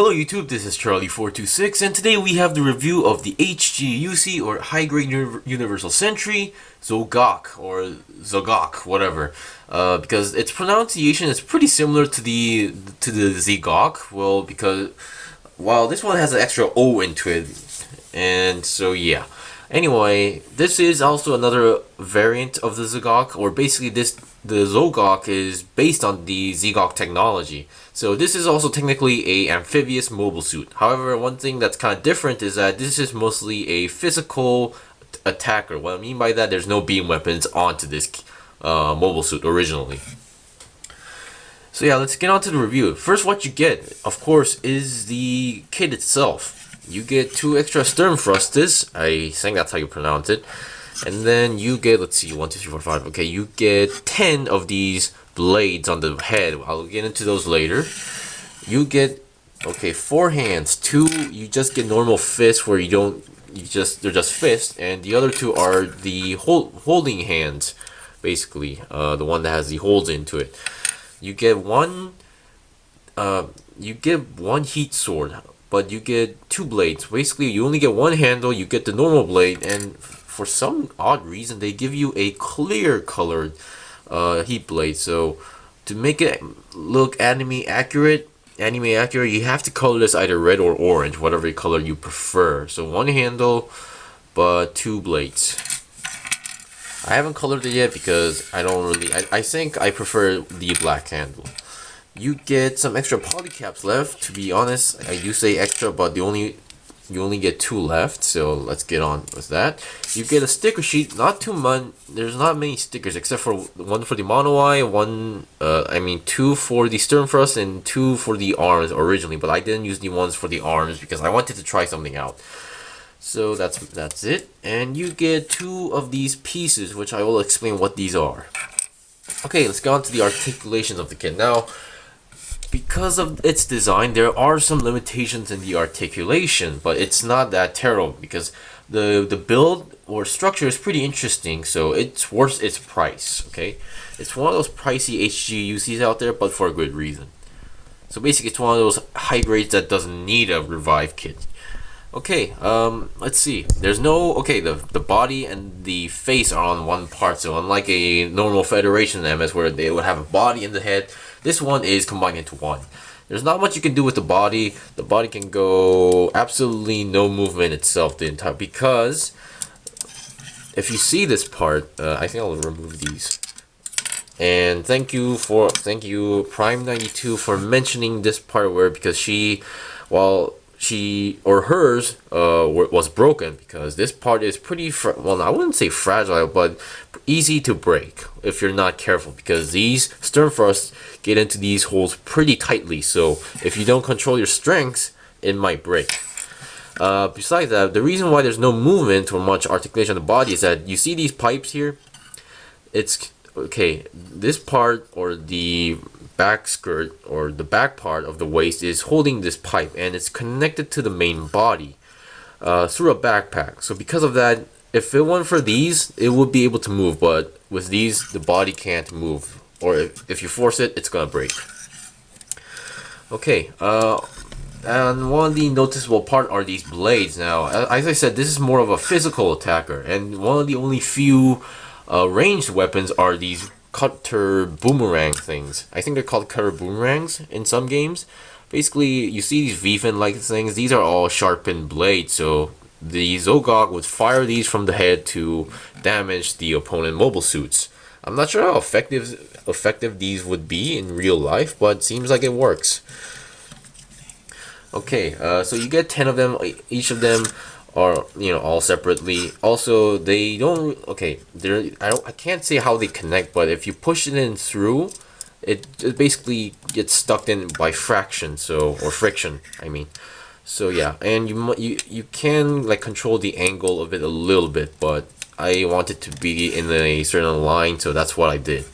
Hello YouTube, this is Charlie426 and today we have the review of the HGUC or High Grade Universal Sentry Zogok or Zogok, whatever. Because its pronunciation is pretty similar to the Zgok. Well, because while this one has an extra O into it, and so yeah. Anyway, this is also another variant of the Zgok, or basically the Zogok is based on the Zgok technology. So this is also technically a amphibious mobile suit. However, one thing that's kind of different is that this is mostly a physical attacker. What I mean by that, there's no beam weapons onto this mobile suit originally. So yeah, let's get on to the review. First, what you get, of course, is the kit itself. You get 2 extra stern thrusters. I think that's how you pronounce it. And then you get, let's see, 1, 2, 3, 4, 5. Okay, you get 10 of these blades on the head. I'll get into those later. You get, okay, 4 hands. 2, you just get normal fists where they're just fists. And the other 2 are the holding hands, basically. The one that has the holes into it. You get one heat sword. But you get 2 blades. Basically, you only get 1 handle, you get the normal blade, and for some odd reason, they give you a clear colored heat blade. So, to make it look anime accurate, you have to color this either red or orange, whatever color you prefer. So, 1 handle, but 2 blades. I haven't colored it yet because I think I prefer the black handle. You get some extra polycaps left. To be honest, I do say extra, but you only get 2 left. So let's get on with that. You get a sticker sheet. Not too much. There's not many stickers except for 1 for the mono eye, 2 for the stern thrust, and 2 for the arms originally. But I didn't use the ones for the arms because I wanted to try something out. So that's it. And you get 2 of these pieces, which I will explain what these are. Okay, let's go on to the articulations of the kit now. Because of its design, there are some limitations in the articulation, but it's not that terrible because the build or structure is pretty interesting, so it's worth its price. Okay, it's one of those pricey HGUCs out there, but for a good reason. So basically, it's one of those high grades that doesn't need a revive kit. Okay, let's see. There's no, okay, the body and the face are on one part, so unlike a normal Federation MS where they would have a body and the head, this one is combined into one. There's not much you can do with the body. The body can go absolutely no movement itself the entire, because if you see this part, I think I'll remove these. And thank you Prime92 for mentioning this part where, because hers was broken, because this part is pretty well, I wouldn't say fragile, but easy to break if you're not careful, because these stern thrusts get into these holes pretty tightly, so if you don't control your strengths, it might break. Besides that, the reason why there's no movement or much articulation on the body is that you see these pipes here. It's okay, this part, or the back skirt or the back part of the waist, is holding this pipe, and it's connected to the main body through a backpack. So because of that, if it weren't for these, it would be able to move, but with these, the body can't move, or if you force it, it's gonna break. Okay, and one of the noticeable part are these blades. Now, as I said, this is more of a physical attacker, and one of the only few ranged weapons are these cutter boomerang things. I think they're called cutter boomerangs in some games. Basically, you see these V-fin like things. These are all sharpened blades, so the Zogok would fire these from the head to damage the opponent mobile suits. I'm not sure how effective these would be in real life, but it seems like it works. Okay, so you get 10 of them. Each of them are, all separately. Also, they don't, okay, I can't say how they connect, but if you push it in through, it basically gets stuck in by friction, or friction, I mean. So yeah, and you can like control the angle of it a little bit, but I want it to be in a certain line, so that's what I did.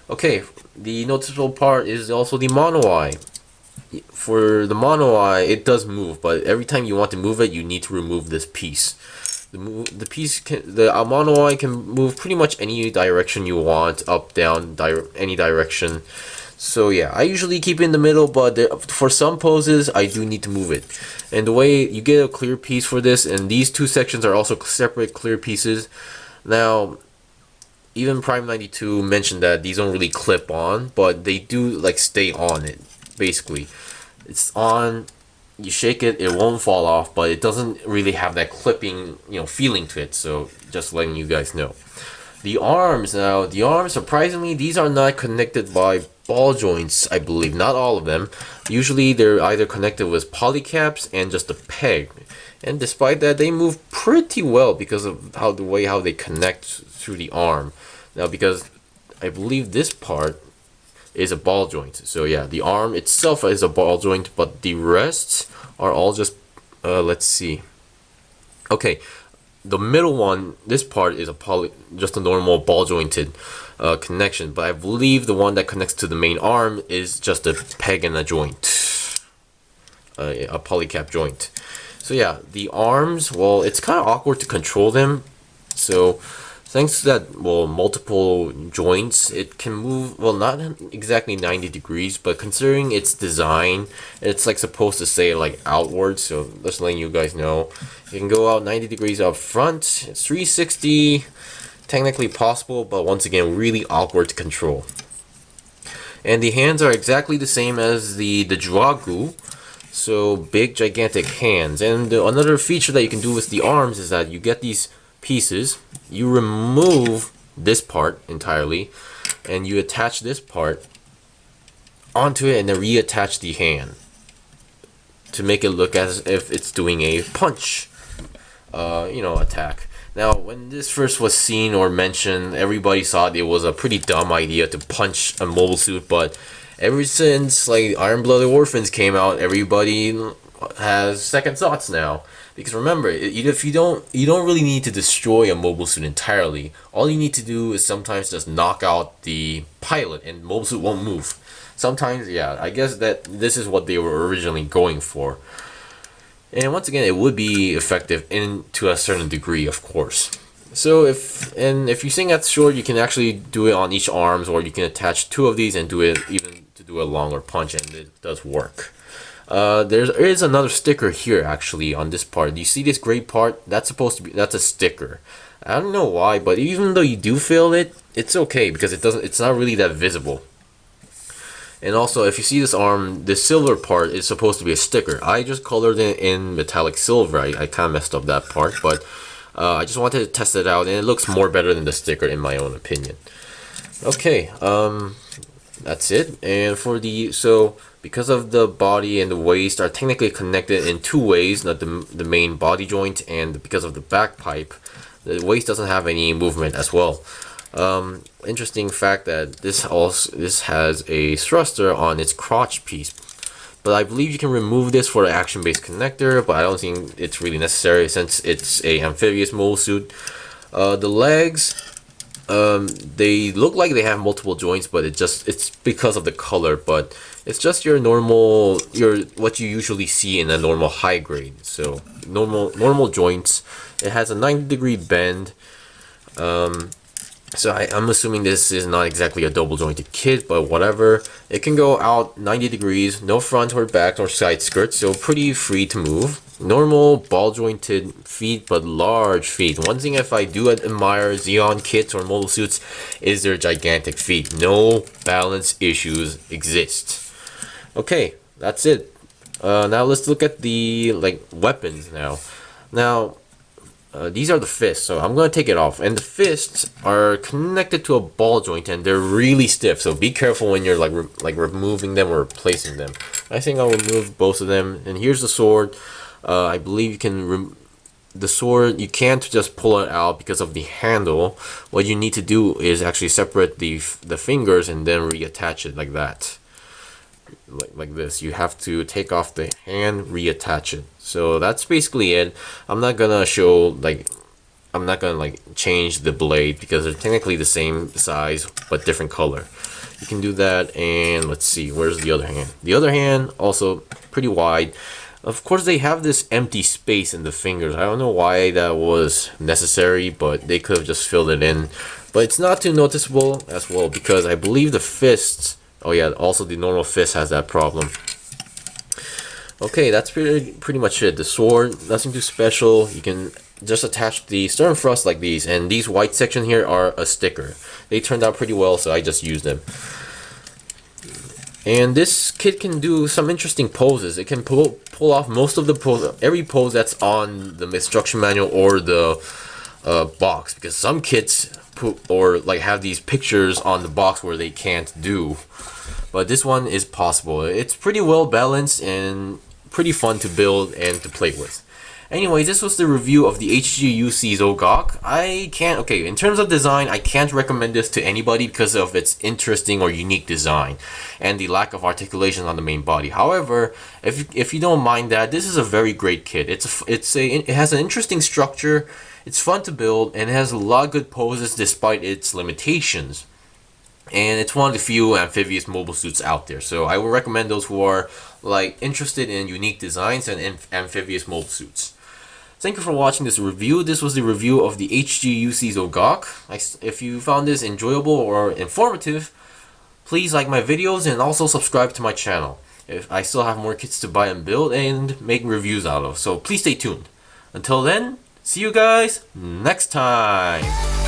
Okay, the noticeable part is also the mono eye. For the mono eye, it does move, but every time you want to move it, you need to remove this piece. The mono eye can move pretty much any direction you want, up, down, any direction. So yeah, I usually keep it in the middle, but for some poses, I do need to move it. And the way you get a clear piece for this, and these two sections are also separate clear pieces. Now, even Prime 92 mentioned that these don't really clip on, but they do like stay on it. Basically, it's on. You shake it, it won't fall off, but it doesn't really have that clipping, feeling to it. So just letting you guys know. The arms now, surprisingly, these are not connected by ball joints, I believe. Not all of them. Usually they're either connected with polycaps and just a peg. And despite that, they move pretty well because of how they connect through the arm. Now, because I believe this part is a ball joint. So yeah, the arm itself is a ball joint, but the rest are all just, let's see. Okay, the middle one, this part is just a normal ball jointed connection, but I believe the one that connects to the main arm is just a peg and a joint, a polycap joint. So yeah, the arms, well, it's kind of awkward to control them. So thanks to that, multiple joints, it can move, not exactly 90 degrees, but considering its design, it's like supposed to say like outwards, so just letting you guys know. You can go out 90 degrees up front. It's 360, technically possible, but once again, really awkward to control. And the hands are exactly the same as the Zgok. So big, gigantic hands. And another feature that you can do with the arms is that you get these pieces, you remove this part entirely, and you attach this part onto it and then reattach the hand to make it look as if it's doing a punch, attack. Now, when this first was seen or mentioned, everybody thought it was a pretty dumb idea to punch a mobile suit, but ever since like Iron Blooded Orphans came out, everybody has second thoughts now. Because remember, if you don't really need to destroy a mobile suit entirely. All you need to do is sometimes just knock out the pilot, and mobile suit won't move. Sometimes, yeah, I guess that this is what they were originally going for. And once again, it would be effective to a certain degree, of course. So if you think that's short, you can actually do it on each arms, or you can attach two of these and do it even to do a longer punch, and it does work. There is another sticker here actually on this part. Do you see this gray part? That's a sticker. I don't know why, but even though you do feel it, it's okay because it's not really that visible. And also, if you see this arm, this silver part is supposed to be a sticker. I just colored it in metallic silver. I kind of messed up that part, but I just wanted to test it out, and it looks more better than the sticker in my own opinion. Okay, that's it. And because of the body and the waist are technically connected in two ways, not the main body joint, and because of the back pipe, the waist doesn't have any movement as well. Interesting fact that this has a thruster on its crotch piece, but I believe you can remove this for an action-based connector, but I don't think it's really necessary since it's a amphibious mobile suit. The legs, they look like they have multiple joints, but it's because of the color, but it's just what you usually see in a normal high grade. So normal joints. It has a 90-degree bend. So I'm assuming this is not exactly a double jointed kit, but whatever. It can go out 90 degrees, no front or back or side skirts, so pretty free to move. Normal ball jointed feet, but large feet. One thing if I do admire Xeon kits or mobile suits is their gigantic feet. No balance issues exist. Okay, that's it. Now let's look at the weapons now. These are the fists, so I'm going to take it off. And the fists are connected to a ball joint, and they're really stiff, so be careful when you're removing them or replacing them. I think I'll remove both of them. And here's the sword. I believe you can the sword, you can't just pull it out because of the handle. What you need to do is actually separate the fingers and then reattach it like that. Like this. You have to take off the hand, reattach it. So that's basically it. I'm not gonna change the blade because they're technically the same size but different color. You can do that. And let's see, where's the other hand? The other hand also pretty wide. Of course, they have this empty space in the fingers. I don't know why that was necessary, but they could have just filled it in. But it's not too noticeable as well because I believe the fists Oh yeah, also the normal fist has that problem. Okay, that's pretty much it. The sword, nothing too special. You can just attach the stern thrust like these, and these white section here are a sticker. They turned out pretty well, so I just used them. And this kit can do some interesting poses. It can pull off most of the pose, every pose that's on the instruction manual or the box, because some kits put or like have these pictures on the box where they can't do. But this one is possible. It's pretty well balanced and pretty fun to build and to play with. Anyway, this was the review of the HGUC Zogok. Okay, in terms of design, I can't recommend this to anybody because of its interesting or unique design and the lack of articulation on the main body. However, if you don't mind that, this is a very great kit. It has an interesting structure, it's fun to build, and it has a lot of good poses despite its limitations. And it's one of the few amphibious mobile suits out there, so I would recommend those who are like interested in unique designs and amphibious mobile suits. Thank you for watching this review. This was the review of the HGUC Zogok. If you found this enjoyable or informative, please like my videos and also subscribe to my channel. If I still have more kits to buy and build and make reviews out of, so please stay tuned. Until then, see you guys next time!